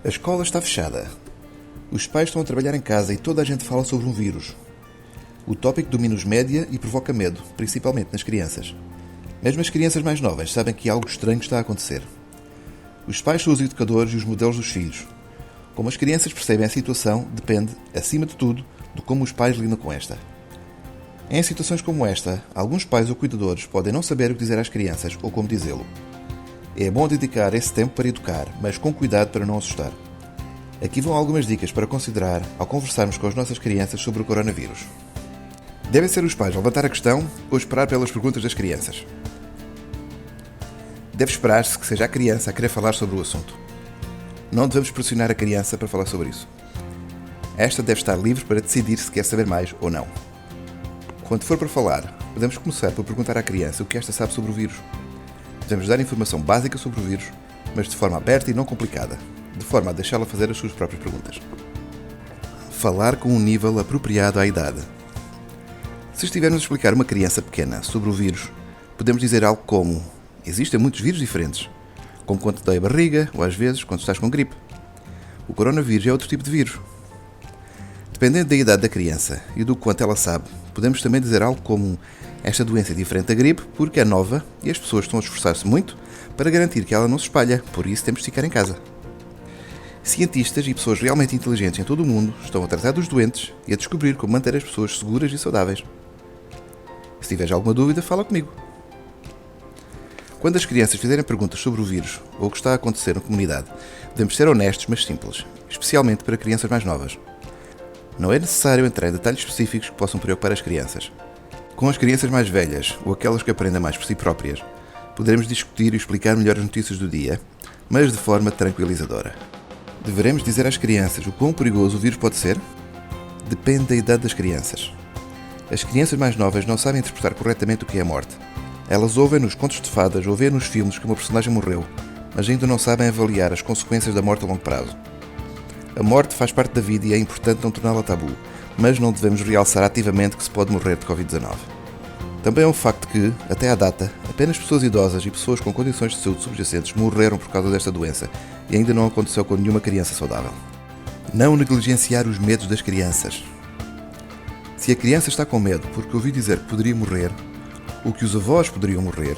A escola está fechada. Os pais estão a trabalhar em casa e toda a gente fala sobre um vírus. O tópico domina os média e provoca medo, principalmente nas crianças. Mesmo as crianças mais novas sabem que algo estranho está a acontecer. Os pais são os educadores e os modelos dos filhos. Como as crianças percebem a situação depende, acima de tudo, de como os pais lidam com esta. Em situações como esta, alguns pais ou cuidadores podem não saber o que dizer às crianças ou como dizê-lo. É bom dedicar esse tempo para educar, mas com cuidado para não assustar. Aqui vão algumas dicas para considerar ao conversarmos com as nossas crianças sobre o coronavírus. Devem ser os pais a levantar a questão ou esperar pelas perguntas das crianças. Deve esperar-se que seja a criança a querer falar sobre o assunto. Não devemos pressionar a criança para falar sobre isso. Esta deve estar livre para decidir se quer saber mais ou não. Quando for para falar, podemos começar por perguntar à criança o que esta sabe sobre o vírus. Devemos dar informação básica sobre o vírus, mas de forma aberta e não complicada, de forma a deixá-la fazer as suas próprias perguntas. Falar com um nível apropriado à idade. Se estivermos a explicar a uma criança pequena sobre o vírus, podemos dizer algo como: existem muitos vírus diferentes, como quando te dói a barriga ou às vezes quando estás com gripe. O coronavírus é outro tipo de vírus. Dependendo da idade da criança e do quanto ela sabe, podemos também dizer algo como: esta doença é diferente da gripe porque é nova e as pessoas estão a esforçar-se muito para garantir que ela não se espalha, por isso temos de ficar em casa. Cientistas e pessoas realmente inteligentes em todo o mundo estão a tratar dos doentes e a descobrir como manter as pessoas seguras e saudáveis. Se tiveres alguma dúvida, fala comigo. Quando as crianças fizerem perguntas sobre o vírus ou o que está a acontecer na comunidade, devemos ser honestos, mas simples, especialmente para crianças mais novas. Não é necessário entrar em detalhes específicos que possam preocupar as crianças. Com as crianças mais velhas ou aquelas que aprendem mais por si próprias, poderemos discutir e explicar melhor as notícias do dia, mas de forma tranquilizadora. Deveremos dizer às crianças o quão perigoso o vírus pode ser? Depende da idade das crianças. As crianças mais novas não sabem interpretar corretamente o que é a morte. Elas ouvem nos contos de fadas ou veem nos filmes que uma personagem morreu, mas ainda não sabem avaliar as consequências da morte a longo prazo. A morte faz parte da vida e é importante não torná-la tabu, mas não devemos realçar ativamente que se pode morrer de Covid-19. Também é um facto que, até à data, apenas pessoas idosas e pessoas com condições de saúde subjacentes morreram por causa desta doença e ainda não aconteceu com nenhuma criança saudável. Não negligenciar os medos das crianças. Se a criança está com medo porque ouviu dizer que poderia morrer, ou que os avós poderiam morrer,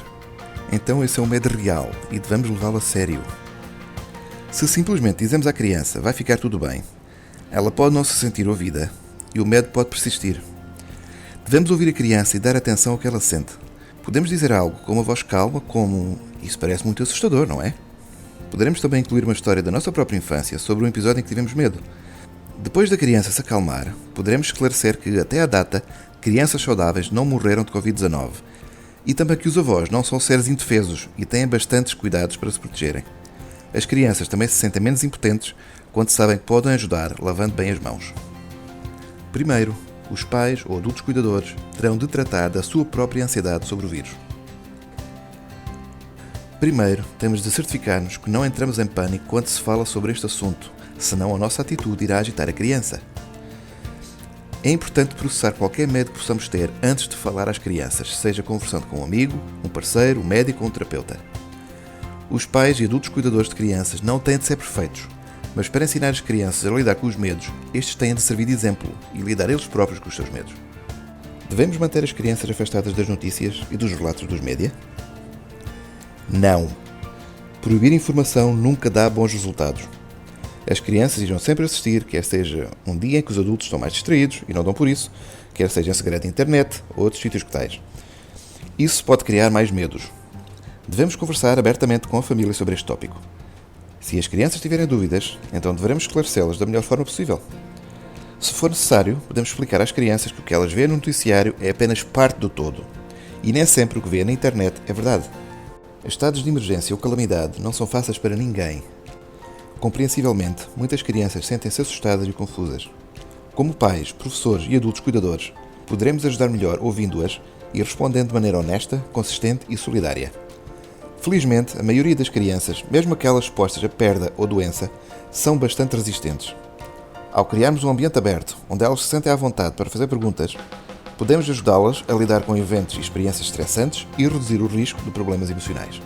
então esse é um medo real e devemos levá-lo a sério. Se simplesmente dizemos à criança vai ficar tudo bem, ela pode não se sentir ouvida e o medo pode persistir. Devemos ouvir a criança e dar atenção ao que ela sente. Podemos dizer algo com uma voz calma como: isso parece muito assustador, não é? Poderemos também incluir uma história da nossa própria infância sobre um episódio em que tivemos medo. Depois da criança se acalmar, poderemos esclarecer que, até à data, crianças saudáveis não morreram de Covid-19 e também que os avós não são seres indefesos e têm bastantes cuidados para se protegerem. As crianças também se sentem menos impotentes quando sabem que podem ajudar lavando bem as mãos. Primeiro, os pais ou adultos cuidadores terão de tratar da sua própria ansiedade sobre o vírus. Primeiro, temos de certificar-nos que não entramos em pânico quando se fala sobre este assunto, senão a nossa atitude irá agitar a criança. É importante processar qualquer medo que possamos ter antes de falar às crianças, seja conversando com um amigo, um parceiro, um médico ou um terapeuta. Os pais e adultos cuidadores de crianças não têm de ser perfeitos, mas para ensinar as crianças a lidar com os medos, estes têm de servir de exemplo e lidar eles próprios com os seus medos. Devemos manter as crianças afastadas das notícias e dos relatos dos média? Não. Proibir informação nunca dá bons resultados. As crianças irão sempre assistir, quer seja um dia em que os adultos estão mais distraídos e não dão por isso, quer seja em segredo de internet ou outros sítios que tais. Isso pode criar mais medos. Devemos conversar abertamente com a família sobre este tópico. Se as crianças tiverem dúvidas, então devemos esclarecê-las da melhor forma possível. Se for necessário, podemos explicar às crianças que o que elas veem no noticiário é apenas parte do todo. E nem sempre o que vê na internet é verdade. Estados de emergência ou calamidade não são fáceis para ninguém. Compreensivelmente, muitas crianças sentem-se assustadas e confusas. Como pais, professores e adultos cuidadores, poderemos ajudar melhor ouvindo-as e respondendo de maneira honesta, consistente e solidária. Felizmente, a maioria das crianças, mesmo aquelas expostas a perda ou doença, são bastante resistentes. Ao criarmos um ambiente aberto, onde elas se sentem à vontade para fazer perguntas, podemos ajudá-las a lidar com eventos e experiências estressantes e reduzir o risco de problemas emocionais.